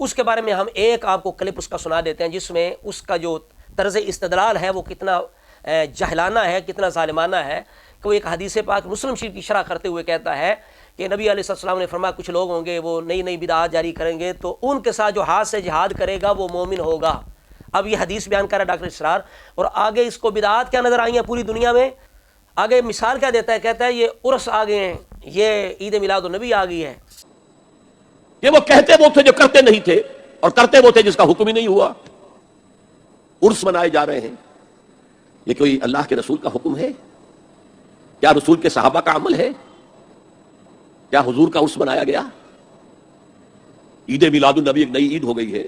اس کے بارے میں ہم ایک آپ کو کلپ اس کا سنا دیتے ہیں، جس میں اس کا جو طرز استدلال ہے وہ کتنا جہلانہ ہے، کتنا ظالمانہ ہے، کہ وہ ایک حدیث پاک مسلم شریف کی شرح کرتے ہوئے کہتا ہے کہ نبی علیہ السلام نے فرمایا کچھ لوگ ہوں گے وہ نئی نئی بدعات جاری کریں گے تو ان کے ساتھ جو ہاتھ سے جہاد کرے گا وہ مومن ہوگا۔ اب یہ حدیث بیان کر رہا ہے ڈاکٹر اسرار، اور آگے اس کو بدعات کیا نظر آئی ہیں پوری دنیا میں، آگے مثال کیا دیتا ہے، کہتا ہے یہ عرس آ گئے ہیں، یہ عید میلاد النبی آ گئی ہے۔ کہ وہ کہتے وہ تھے جو کرتے نہیں تھے، اور کرتے وہ تھے جس کا حکم ہی نہیں ہوا۔ عرس منائے جا رہے ہیں، یہ کوئی اللہ کے رسول کا حکم ہے؟ کیا رسول کے صحابہ کا عمل ہے؟ کیا حضور کا عرس منایا گیا؟ عید میلاد النبی ایک نئی عید ہو گئی ہے،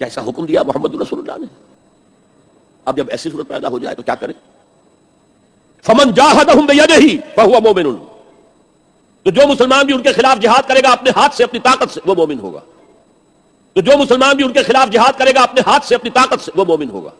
کیا ایسا حکم دیا محمد رسول اللہ نے؟ اب جب ایسی صورت پیدا ہو جائے تو کیا کریں؟ فمن جاہدہم بیدہ فہو مومن، تو جو مسلمان بھی ان کے خلاف جہاد کرے گا اپنے ہاتھ سے اپنی طاقت سے وہ مومن ہوگا، تو جو مسلمان بھی ان کے خلاف جہاد کرے گا اپنے ہاتھ سے اپنی طاقت سے وہ مومن ہوگا۔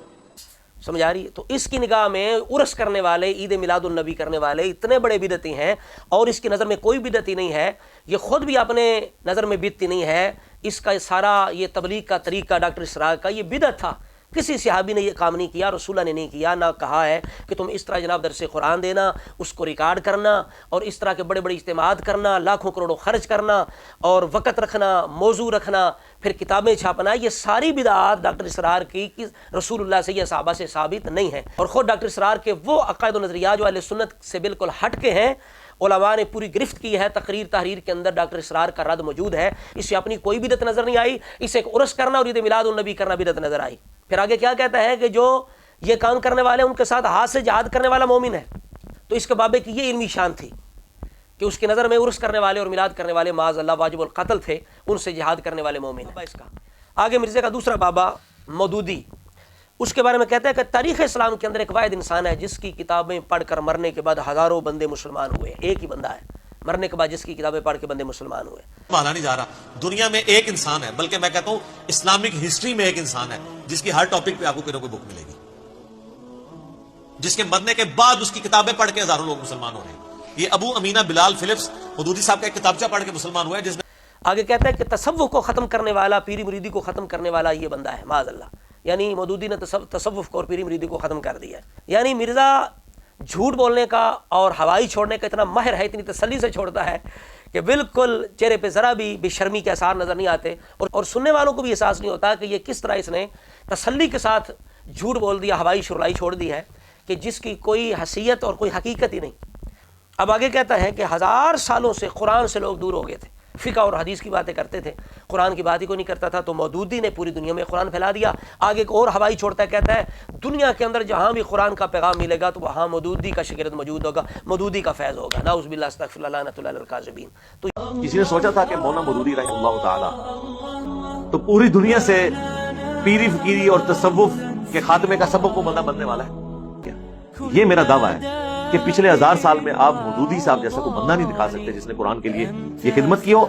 سمجھ آ رہی ہے؟ تو اس کی نگاہ میں عرس کرنے والے، عید میلاد النبی کرنے والے اتنے بڑے بدعتی ہیں، اور اس کی نظر میں کوئی بدعتی نہیں ہے، یہ خود بھی اپنے نظر میں بدعتی نہیں ہے، اس کا سارا یہ تبلیغ کا طریقہ ڈاکٹر اسرار کا یہ بدعت تھا۔ کسی صحابی نے یہ کام نہیں کیا، رسول اللہ نے نہیں کیا، نہ کہا ہے کہ تم اس طرح جناب درس قرآن دینا، اس کو ریکارڈ کرنا، اور اس طرح کے بڑے بڑے اجتماعات کرنا، لاکھوں کروڑوں خرچ کرنا، اور وقت رکھنا، موضوع رکھنا، پھر کتابیں چھاپنا، یہ ساری بدعات ڈاکٹر اسرار کی رسول اللہ سے یا صحابہ سے ثابت نہیں ہے۔ اور خود ڈاکٹر اسرار کے وہ عقائد و نظریات جو اہل سنت سے بالکل ہٹ کے ہیں، علماء نے پوری گرفت کی ہے، تقریر تحریر کے اندر ڈاکٹر اسرار کا رد موجود ہے، اس سے اپنی کوئی بدعت نظر نہیں آئی، اسے ایک عرس کرنا اور عید میلاد النبی کرنا بدعت نظر آئی۔ پھر آگے کیا کہتا ہے کہ جو یہ کام کرنے والے ان کے ساتھ ہاتھ سے جہاد کرنے والا مومن ہے۔ تو اس کے بابے کی یہ علمی شان تھی کہ اس کی نظر میں عرس کرنے والے اور میلاد کرنے والے معاذ اللہ واجب القتل تھے، ان سے جہاد کرنے والے مومن ہیں۔ اس کا آگے مرزا کا دوسرا بابا مودودی، اس کے بارے میں کہتا ہے کہ تاریخ اسلام کے اندر ایک واحد انسان ہے جس کی کتابیں پڑھ کر مرنے کے بعد ہزاروں بندے مسلمان ہوئے، ایک ہی بندہ ہے مرنے کے بعد جس کی کتابیں پڑھ کے بندے مسلمان ہوئے۔ مانا نہیں جا رہا، دنیا میں ایک انسان ہے، بلکہ میں کہتا ہوں اسلامک ہسٹری میں ایک انسان ہے جس کی ہر ٹاپک پہ آپ کو کوئی نہ کوئی بک ملے گی، جس کے مرنے کے بعد اس کی کتابیں پڑھ کے ہزاروں لوگ مسلمان ہو رہے ہیں۔ یہ ابو امینہ بلال فلپس مودودی صاحب کا ایک کتابچہ پڑھ کے مسلمان ہوا ہے، جس نے آگے کہتا ہے کہ تصوف کو ختم کرنے والا، پیری مریدی کو ختم کرنے والا یہ بندہ ہے معاذ اللہ، یعنی مودودی نے تصوف کو اور پیری مریدی کو ختم کر دیا ہے۔ یعنی مرزا جھوٹ بولنے کا اور ہوائی چھوڑنے کا اتنا ماہر ہے، اتنی تسلی سے چھوڑتا ہے کہ بالکل چہرے پہ ذرا بھی بے شرمی کے آثار نظر نہیں آتے، اور سننے والوں کو بھی احساس نہیں ہوتا کہ یہ کس طرح اس نے تسلی کے ساتھ جھوٹ بول دیا، ہوائی شرلائی چھوڑ دی ہے کہ جس کی کوئی حیثیت اور کوئی حقیقت ہی نہیں۔ اب آگے کہتا ہے کہ 1000 سالوں سے قرآن سے لوگ دور ہو گئے تھے، فقہ اور حدیث کی باتیں کرتے تھے، قرآن کی بات ہی کوئی نہیں کرتا تھا، تو مودودی نے پوری دنیا میں قرآن پھیلا دیا۔ آگے ایک اور ہوائی چھوڑتا ہے، کہتا ہے دنیا کے اندر جہاں بھی قرآن کا پیغام ملے گا تو وہاں مودودی کا شاگرد موجود ہوگا، مودودی کا فیض ہوگا، نعوذ باللہ استغفر اللہ لعنۃ اللہ علی الکاذبین۔ تو کسی نے سوچا تھا کہ مولانا مودودی رحمہ اللہ تعالی تو پوری دنیا سے پیری فقیری اور تصوف کے خاتمے کا سبب وہ بندہ بننے والا ہے؟ یہ میرا دعویٰ ہے کہ پچھلے 1000 سال میں آپ مودودی صاحب جیسا کوئی بندہ نہیں دکھا سکتے جس نے قرآن کے لیے یہ خدمت کی ہو،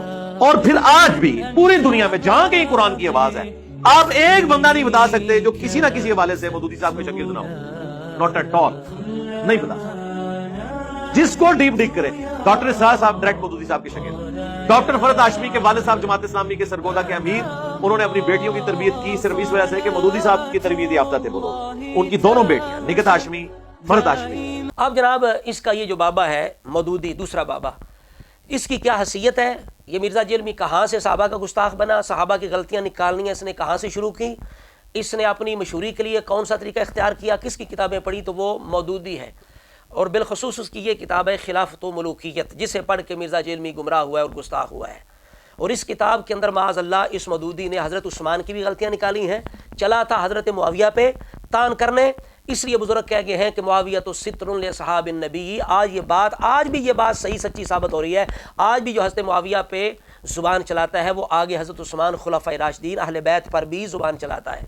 اور پھر آج بھی پوری دنیا میں جہاں کہیں قرآن کی آواز ہے آپ ایک بندہ نہیں بتا سکتے جو کسی نہ کسی حوالے سے مودودی صاحب کے شاگرد نہ ہو، ناٹ ایٹ آل، نہیں بتا سکتے۔ جس کو ڈیپ ڈگ کرے، ڈاکٹر اسرار صاحب ڈائریکٹ مودودی صاحب کے شاگرد، ڈاکٹر فرد ہاشمی کے والد صاحب جماعت اسلامی کے سرگودا کے امیر، انہوں نے اپنی بیٹیوں کی تربیت کی صرف اس وجہ سے کہ مودودی صاحب کی تربیت یافتہ تھے وہ لوگ، ان کی دونوں بیٹیاں نگہت ہاشمی، فرد ہاشمی۔ اب جناب اس کا یہ جو بابا ہے مودودی، دوسرا بابا، اس کی کیا حیثیت ہے؟ یہ مرزا جیلمی کہاں سے صحابہ کا گستاخ بنا؟ صحابہ کی غلطیاں نکالنی ہیں اس نے کہاں سے شروع کی؟ اس نے اپنی مشہوری کے لیے کون سا طریقہ اختیار کیا؟ کس کی کتابیں پڑھی؟ تو وہ مودودی ہے، اور بالخصوص اس کی یہ کتاب ہے خلافت و ملوکیت، جسے پڑھ کے مرزا جیلمی گمراہ ہوا ہے اور گستاخ ہوا ہے۔ اور اس کتاب کے اندر معاذ اللہ اس مودودی نے حضرت عثمان کی بھی غلطیاں نکالی ہیں، چلا تھا حضرت معاویہ پہ تان کرنے، اس لیے بزرگ کہہ گئے ہیں کہ معاویہ تو ستر لصحاب النبی، آج بھی یہ بات صحیح سچی ثابت ہو رہی ہے، آج بھی جو حضرت معاویہ پہ زبان چلاتا ہے وہ آگے حضرت عثمان خلفائے راشدین اہل بیت پر بھی زبان چلاتا ہے۔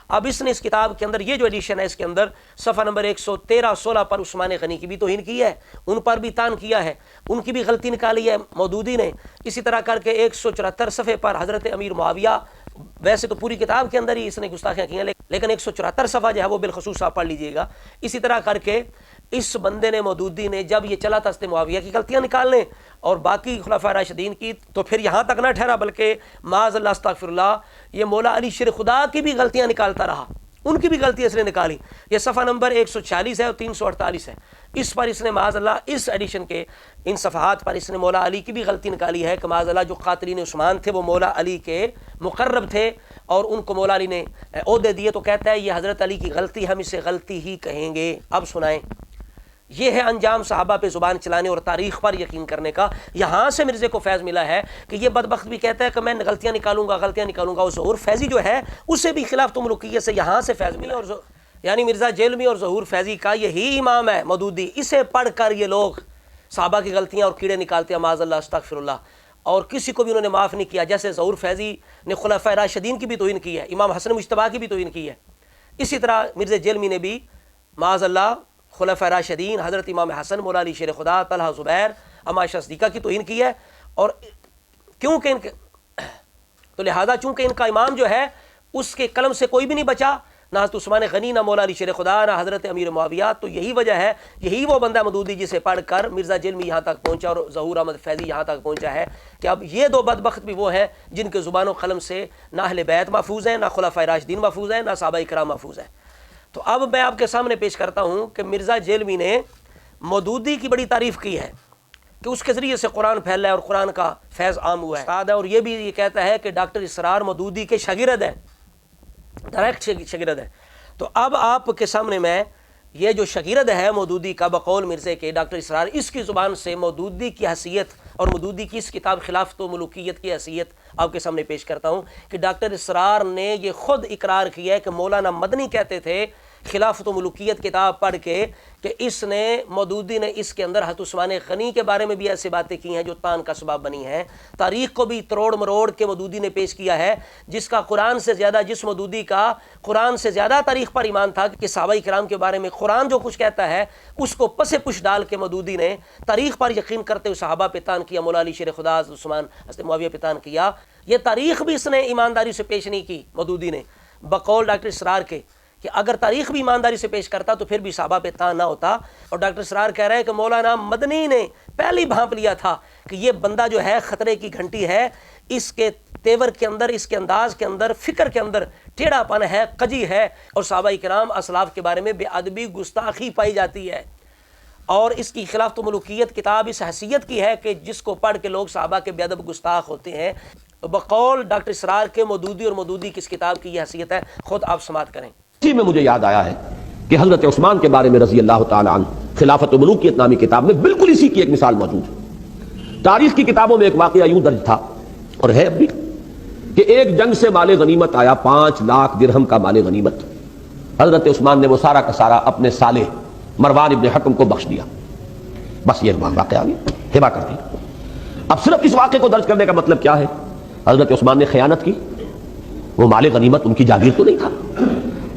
اب اس نے اس کتاب کے اندر یہ جو ایڈیشن ہے اس کے اندر صفحہ نمبر 113-16 پر عثمان غنی کی بھی توہین کی ہے، ان پر بھی تان کیا ہے، ان کی بھی غلطی نکالی ہے مودودی نے۔ اسی طرح کر کے 174 صفحے پر حضرت امیر معاویہ ویسے تو پوری کتاب کے اندر ہی اس نے گستاخیاں کی ہیں، لیکن 174 صفحہ جو ہے وہ بالخصوص آپ پڑھ لیجئے گا۔ اسی طرح کر کے اس بندے نے، مودودی نے، جب یہ چلا تھا حضرت معاویہ کی غلطیاں نکالنے اور باقی خلفاء راشدین کی، تو پھر یہاں تک نہ ٹھہرا بلکہ معاذ اللہ استغفر اللہ یہ مولا علی شیر خدا کی بھی غلطیاں نکالتا رہا، ان کی بھی غلطیاں اس نے نکالی۔ یہ صفحہ نمبر 146 ہے اور 348 ہے، اس پر اس نے معاذ اللہ اس ایڈیشن کے ان صفحات پر اس نے مولا علی کی بھی غلطی نکالی ہے کہ معاذ اللہ جو قاتلین عثمان تھے وہ مولا علی کے مقرب تھے اور ان کو مولا علی نے عہدے دیے، تو کہتا ہے یہ حضرت علی کی غلطی، ہم اسے غلطی ہی کہیں گے۔ اب سنائیں، یہ ہے انجام صحابہ پہ زبان چلانے اور تاریخ پر یقین کرنے کا۔ یہاں سے مرزے کو فیض ملا ہے کہ یہ بدبخت بھی کہتا ہے کہ میں غلطیاں نکالوں گا، غلطیاں نکالوں گا، اور ظہور فیضی جو ہے اسے بھی خلافت ملوکیت سے یہاں سے فیض ملا، اور یعنی مرزا جیلمی اور ظہور فیضی کا یہی امام ہے مودودی، اسے پڑھ کر یہ لوگ صحابہ کی غلطیاں اور کیڑے نکالتے ہیں، معاذ اللہ استغفر اللہ، اور کسی کو بھی انہوں نے معاف نہیں کیا۔ جیسے ظہور فیضی نے خلفائے راشدین کی بھی توہین کی ہے، امام حسن مجتبیٰ کی بھی توہین کی ہے، اسی طرح مرزا جیلمی نے بھی معاذ اللہ خلفائے راشدین، حضرت امام حسن، مولا علی شیر خدا، طلحہ زبیر، اما عائشہ صدیقہ کی توہین کی ہے۔ اور کیونکہ ان کے تو لہذا چونکہ ان کا امام جو ہے اس کے قلم سے کوئی بھی نہیں بچا، نہ حضرت عثمان غنی، نہ مولا علی شیر خدا، نہ حضرت امیر معاویہ، تو یہی وجہ ہے، یہی وہ بندہ مودودی جسے پڑھ کر مرزا جیلمی یہاں تک پہنچا اور ظہور احمد فیضی یہاں تک پہنچا ہے کہ اب یہ دو بدبخت بھی وہ ہیں جن کے زبان و قلم سے نہ اہل بیت محفوظ ہیں، نہ خلفائے راشدین محفوظ ہیں، نہ صحابہ کرام محفوظ ہیں۔ تو اب میں آپ کے سامنے پیش کرتا ہوں کہ مرزا جیلمی نے مودودی کی بڑی تعریف کی ہے کہ اس کے ذریعے سے قرآن پھیلا ہے اور قرآن کا فیض عام ہوا ہے، استاد ہے، اور یہ بھی یہ کہتا ہے کہ ڈاکٹر اسرار مودودی کے شاگرد ہیں، ڈائریکٹ شاگرد ہیں۔ تو اب آپ کے سامنے میں یہ جو شاگرد ہے مودودی کا بقول مرزے کے ڈاکٹر اسرار، اس کی زبان سے مودودی کی حیثیت اور مودودی کی اس کتاب خلافت و ملوکیت کی حیثیت آپ کے سامنے پیش کرتا ہوں کہ ڈاکٹر اسرار نے یہ خود اقرار کیا ہے کہ مولانا مدنی کہتے تھے خلافت و ملوکیت کتاب پڑھ کے کہ اس نے مودودی نے اس کے اندر حضرت عثمان غنی کے بارے میں بھی ایسی باتیں کی ہیں جو تان کا سبب بنی ہیں، تاریخ کو بھی تروڑ مروڑ کے مودودی نے پیش کیا ہے، جس کا قرآن سے زیادہ، جس مودودی کا قرآن سے زیادہ تاریخ پر ایمان تھا کہ صحابہ کرام کے بارے میں قرآن جو کچھ کہتا ہے اس کو پس پش ڈال کے مودودی نے تاریخ پر یقین کرتے ہوئے صحابہ پہ تان کیا، مولا علی شیر خدا، حضرت عثمان، حضرت معاویہ پہ تان کیا۔ یہ تاریخ بھی اس نے ایمانداری سے پیش نہیں کی مودودی نے، بقول ڈاکٹر اسرار کے کہ اگر تاریخ بھی ایمانداری سے پیش کرتا تو پھر بھی صحابہ پہ تان نہ ہوتا۔ اور ڈاکٹر اسرار کہہ رہے ہیں کہ مولانا مدنی نے پہلے ہی بھانپ لیا تھا کہ یہ بندہ جو ہے خطرے کی گھنٹی ہے، اس کے تیور کے اندر، اس کے انداز کے اندر، فکر کے اندر ٹیڑھا پن ہے، کجی ہے، اور صحابہ کرام اسلاف کے بارے میں بے ادبی، گستاخی پائی جاتی ہے، اور اس کی خلافت و ملوکیت کتاب اس حیثیت کی ہے کہ جس کو پڑھ کے لوگ صحابہ کے بے ادب گستاخ ہوتے ہیں۔ بقول ڈاکٹر اسرار کے مودودی اور مودودی کس کتاب کی یہ حیثیت ہے، خود آپ سماعت کریں۔ اسی میں مجھے یاد آیا ہے کہ حضرت عثمان کے بارے میں رضی اللہ تعالی عنہ خلافت و ملوکیت نامی کتاب میں بالکل اسی کی ایک مثال موجود ہے۔ تاریخ کی کتابوں میں ایک واقعہ یوں درج تھا اور ہے اب بھی کہ ایک جنگ سے مال غنیمت آیا، 5 لاکھ درہم کا مال غنیمت۔ حضرت عثمان نے وہ سارا کا سارا اپنے سالے مروان ابن حکم کو بخش دیا، بس یہ واقعہ آ گیا، ہبہ کر دی۔ اب صرف اس واقعے کو درج کرنے کا مطلب کیا ہے؟ حضرت عثمان نے خیانت کی، وہ مال غنیمت ان کی جاگیر تو نہیں تھا،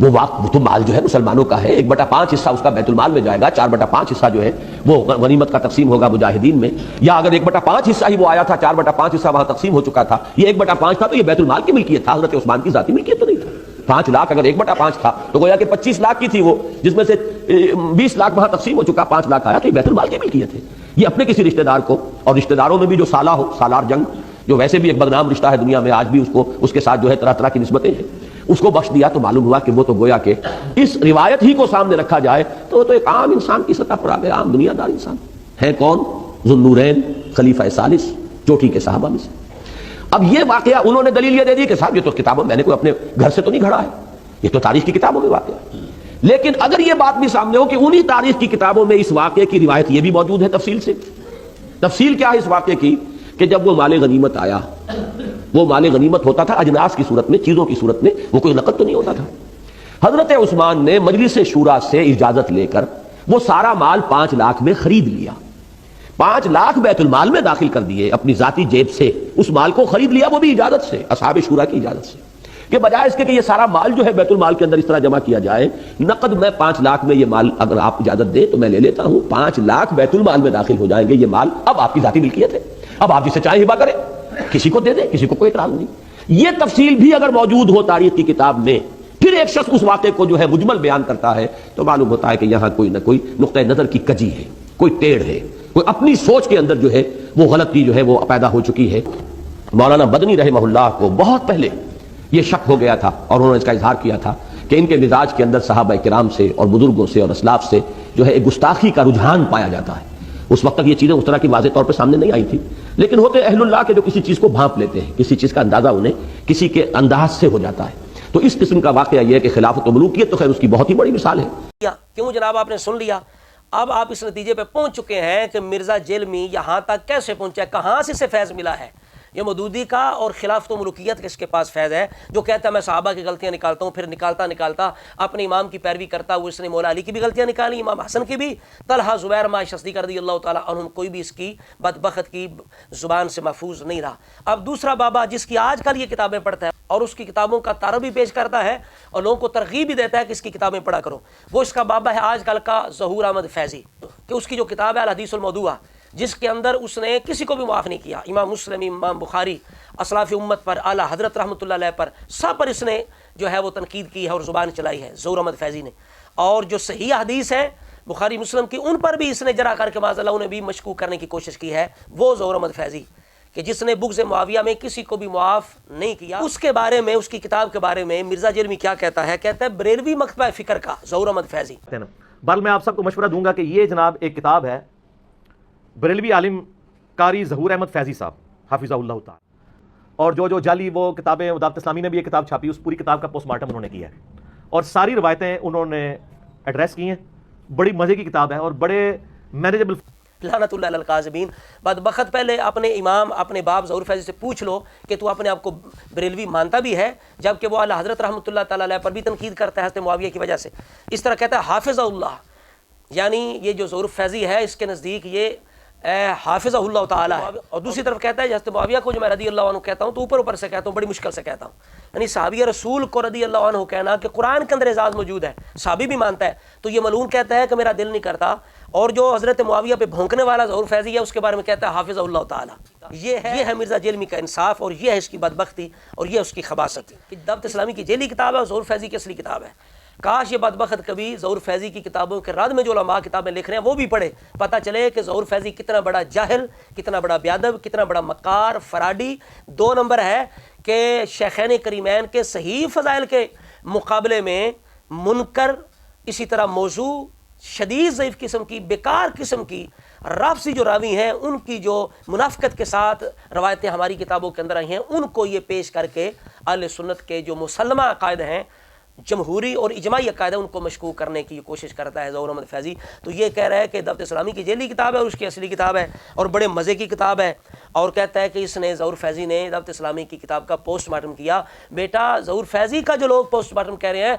وہ تو مال جو ہے مسلمانوں کا ہے، 1/5 حصہ اس کا بیت المال میں جائے گا، 4/5 حصہ جو ہے وہ غنیمت کا تقسیم ہوگا مجاہدین میں، یا اگر 1/5 حصہ ہی وہ آیا تھا، 4/5 حصہ وہاں تقسیم ہو چکا تھا، یہ 1/5 تھا تو یہ بیت المال کی ملکیت تھا، حضرت عثمان کی ذاتی ملکیت تو نہیں تھا۔ 5 لاکھ اگر 1/5 تھا تو گویا کہ 25 لاکھ کی تھی وہ، جس میں سے 20 لاکھ وہاں تقسیم ہو چکا، 5 لاکھ آیا تو یہ بیت المال کی ملکیت ہے۔ یہ اپنے کسی رشتہ دار کو، اور رشتہ داروں میں بھی جو سالہ ہو، سالار جنگ جو ویسے بھی ایک بدنام رشتہ ہے دنیا میں، آج بھی اس کے ساتھ جو ہے طرح طرح کی نسبتیں ہیں، اس کو بخش دیا تو معلوم ہوا کہ وہ تو گویا کہ اس روایت ہی کو سامنے رکھا جائے تو وہ تو ایک عام انسان کی سطح پر آ گیا، عام دنیا دار انسان ہے۔ کون؟ ذو النورین خلیفہ ثالث چوٹی کے صحابہ میں سے۔ اب یہ واقعہ انہوں نے دلیل یہ دے دی کہ صاحب یہ تو کتابوں میں نے کوئی اپنے گھر سے تو نہیں گھڑا ہے، یہ تو تاریخ کی کتابوں میں واقعہ ہے۔ لیکن اگر یہ بات بھی سامنے ہو کہ انہی تاریخ کی کتابوں میں اس واقعے کی روایت یہ بھی موجود ہے تفصیل سے، تفصیل کیا ہے اس واقعے کی کہ جب وہ مال غنیمت آیا، وہ مال غنیمت ہوتا تھا اجناس کی صورت میں، چیزوں کی صورت میں، وہ کوئی نقد تو نہیں ہوتا تھا۔ حضرت عثمان نے مجلس شورا سے اجازت لے کر وہ سارا مال 5 لاکھ میں خرید لیا، 5 لاکھ بیت المال میں داخل کر دیے، اپنی ذاتی جیب سے اس مال کو خرید لیا، وہ بھی اجازت سے، اصحاب شورا کی اجازت سے، کہ بجائے اس کے کہ یہ سارا مال جو ہے بیت المال کے اندر اس طرح جمع کیا جائے، نقد میں 5 لاکھ میں یہ مال اگر آپ اجازت دیں تو میں لے لیتا ہوں، 5 لاکھ بیت المال میں داخل ہو جائیں گے، یہ مال اب آپ کی ذاتی ملکیت ہے، اب آپ جسے چاہیں ہبہ کریں، کسی کو دے دیں، کسی کو کوئی اعتراض نہیں۔ یہ تفصیل بھی اگر موجود ہو تاریخ کی کتاب میں، پھر ایک شخص اس واقعے کو جو ہے مجمل بیان کرتا ہے، تو معلوم ہوتا ہے کہ یہاں کوئی نہ کوئی نقطۂ نظر کی کجی ہے، کوئی ٹیڑھ ہے، کوئی اپنی سوچ کے اندر جو ہے وہ غلطی جو ہے وہ پیدا ہو چکی ہے۔ مولانا مدنی رحمہ اللہ کو بہت پہلے یہ شک ہو گیا تھا، اور انہوں نے اس کا اظہار کیا تھا کہ ان کے مزاج کے اندر صحابہ کرام سے اور بزرگوں سے اور اسلاف سے جو ہے ایک گستاخی کا رجحان پایا جاتا ہے۔ اس وقت تک یہ چیزیں اس طرح کی واضح طور پہ سامنے نہیں آئی تھی، لیکن ہوتے اہل اللہ کے جو کسی چیز کو بھانپ لیتے ہیں، کسی چیز کا اندازہ انہیں کسی کے انداز سے ہو جاتا ہے۔ تو اس قسم کا واقعہ یہ ہے کہ خلافت و ملوکیت تو خیر اس کی بہت ہی بڑی مثال ہے۔ کیوں جناب آپ نے سن لیا، اب آپ اس نتیجے پہ پہنچ چکے ہیں کہ مرزا جیلمی یہاں تک کیسے پہنچا ہے، کہاں سے اسے فیض ملا ہے۔ یہ مودودی کا اور خلافت و ملوکیت کے اس کے پاس فیض ہے، جو کہتا ہے میں صحابہ کی غلطیاں نکالتا ہوں، پھر نکالتا اپنے امام کی پیروی کرتا ہوا اس نے مولا علی کی بھی غلطیاں نکالی، امام حسن کی بھی، طلحہ زبیر معاذ صدیق رضی اللہ تعالیٰ عنہم، کوئی بھی اس کی بدبخت کی زبان سے محفوظ نہیں رہا۔ اب دوسرا بابا جس کی آج کل یہ کتابیں پڑھتا ہے اور اس کی کتابوں کا تعارف بھی پیش کرتا ہے اور لوگوں کو ترغیب بھی دیتا ہے کہ اس کی کتابیں پڑھا کرو، وہ اس کا بابا ہے آج کل کا ظہور احمد فیضی، کہ اس کی جو کتاب ہے الحدیث الموضوعہ، جس کے اندر اس نے کسی کو بھی معاف نہیں کیا، امام مسلم، امام بخاری، اسلاف امت پر، اعلیٰ حضرت رحمۃ اللہ علیہ پر، سب پر اس نے جو ہے وہ تنقید کی ہے اور زبان چلائی ہے ظہور احمد فیضی نے۔ اور جو صحیح حدیث ہے بخاری مسلم کی، ان پر بھی اس نے جرح کر کے معاذ اللہ انہیں بھی مشکوک کرنے کی کوشش کی ہے، وہ ظہور احمد فیضی کہ جس نے بغض معاویہ میں کسی کو بھی معاف نہیں کیا۔ اس کے بارے میں، اس کی کتاب کے بارے میں مرزا جیلمی کیا کہتا ہے؟ کہتا ہے بریلوی مکتبہ فکر کا ظہور احمد فیضی۔ بل میں آپ سب کو مشورہ دوں گا کہ یہ جناب ایک کتاب ہے بریلوی عالم قاری ظہور احمد فیضی صاحب حافظہ اللہ تعالی، اور جو جعلی وہ کتابیں، دعوت اسلامی نے بھی یہ کتاب چھاپی، اس پوری کتاب کا پوسٹ مارٹم انہوں نے کیا ہے اور ساری روایتیں انہوں نے ایڈریس کی ہیں۔ بڑی مزے کی کتاب ہے اور بڑے مینیجبل۔ لعنت اللہ علی القاذبین۔ بدبخت پہلے اپنے امام، اپنے باپ ظہور فیضی سے پوچھ لو کہ تو اپنے آپ کو بریلوی مانتا بھی ہے، جبکہ وہ اعلیٰ حضرت رحمۃ اللہ تعالیٰ علیہ پر بھی تنقید کرتا ہے حضرت معاویہ کی وجہ سے۔ اس طرح کہتا ہے حافظ اللہ، یعنی یہ جو ظہور فیضی ہے اس کے نزدیک یہ حافظہ اللہ تعالیٰ ہے۔ اور دوسری طرف کہتا ہے حضرت معاویہ کو جو میں رضی اللہ عنہ کہتا ہوں تو اوپر سے کہتا ہوں، بڑی مشکل سے کہتا ہوں، یعنی صحابی رسول کو رضی اللہ عنہ کہنا کہ قرآن کے اندر اعزاز موجود ہے، صحابی بھی مانتا ہے، تو یہ ملعون کہتا ہے کہ میرا دل نہیں کرتا۔ اور جو حضرت معاویہ پہ بھونکنے والا ظہور فیضی ہے اس کے بارے میں کہتا ہے حافظہ اللہ تعالیٰ۔ یہ ہے مرزا جیلمی کا انصاف، اور یہ ہے اس کی بدبختی، اور یہ اس کی خباثت کہ دعوت اسلامی کی جیلی کتاب ہے اور ظہور فیضی کی اصلی کتاب ہے۔ کاش یہ بدبخت کبھی ظہور فیضی کی کتابوں کے رد میں جو علماء کتابیں لکھ رہے ہیں وہ بھی پڑھے، پتہ چلے کہ ظہور فیضی کتنا بڑا جاہل، کتنا بڑا بیادب، کتنا بڑا مکار، فراڈی۔ 2 نمبر ہے کہ شیخین کریمین کے صحیح فضائل کے مقابلے میں منکر، اسی طرح موضوع، شدید ضعیف قسم کی، بیکار قسم کی رافضی جو راوی ہیں، ان کی جو منافقت کے ساتھ روایتیں ہماری کتابوں کے اندر آئی ہیں، ان کو یہ پیش کر کے اہل سنت کے جو مسلمہ عقائد ہیں، جمہوری اور اجماعی عقائد ان کو مشکوک کرنے کی کوشش کرتا ہے ظہور احمد فیضی۔ تو یہ کہہ رہا ہے کہ دعوت اسلامی کی جیلی کتاب ہے اور اس کی اصلی کتاب ہے اور بڑے مزے کی کتاب ہے، اور کہتا ہے کہ اس نے ظہور فیضی نے دعوت اسلامی کی کتاب کا پوسٹ مارٹم کیا۔ بیٹا ظہور فیضی کا جو لوگ پوسٹ مارٹم کہہ رہے ہیں،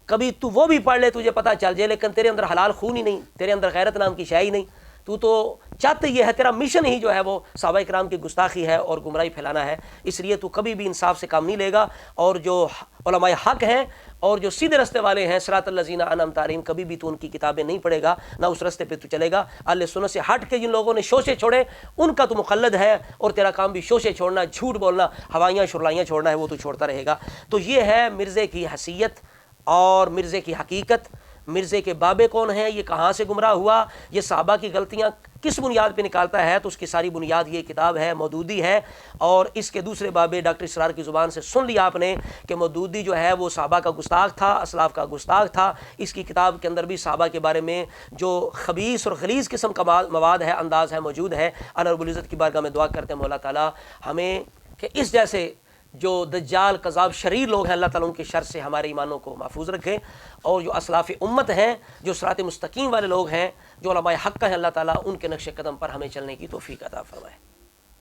کبھی تو وہ بھی پڑھ لے تجھے پتہ چل جائے، لیکن تیرے اندر حلال خون ہی نہیں، تیرے اندر غیرت نام کی شے ہی نہیں، تو چاہتے یہ ہے، تیرا مشن ہی جو ہے وہ صحابہ کرام کی گستاخی ہے اور گمراہی پھیلانا ہے، اس لیے تو کبھی بھی انصاف سے کام نہیں لے گا، اور جو علماء حق ہیں اور جو سیدھے رستے والے ہیں صراط الذین انعمت علیہم، کبھی بھی تو ان کی کتابیں نہیں پڑھے گا، نہ اس رستے پہ تو چلے گا۔ اہل سنت سے ہٹ کے جن لوگوں نے شوشے چھوڑے ان کا تو مقلد ہے، اور تیرا کام بھی شوشے چھوڑنا، جھوٹ بولنا، ہوائیاں شرلائیاں چھوڑنا ہے، وہ تو چھوڑتا رہے گا۔ تو یہ ہے مرزے کی حیثیت اور مرزے کی حقیقت۔ مرزے کے بابے کون ہیں، یہ کہاں سے گمراہ ہوا، یہ صحابہ کی غلطیاں کس بنیاد پہ نکالتا ہے، تو اس کی ساری بنیاد یہ کتاب ہے، مودودی ہے۔ اور اس کے دوسرے بابے ڈاکٹر اسرار کی زبان سے سن لیا آپ نے کہ مودودی جو ہے وہ صحابہ کا گستاخ تھا، اسلاف کا گستاخ تھا۔ اس کی کتاب کے اندر بھی صحابہ کے بارے میں جو خبیث اور غلیظ قسم کا مواد ہے، انداز ہے، موجود ہے۔ اللہ رب العزت کی بارگاہ میں دعا کرتے ہیں مولا تعالیٰ ہمیں کہ اس جیسے جو دجال کذاب شریر لوگ ہیں، اللہ تعالیٰ ان کے شر سے ہمارے ایمانوں کو محفوظ رکھے، اور جو اسلاف امت ہیں، جو صراط مستقیم والے لوگ ہیں، جو علماء حق ہیں، اللہ تعالیٰ ان کے نقش قدم پر ہمیں چلنے کی توفیق عطا فرمائے۔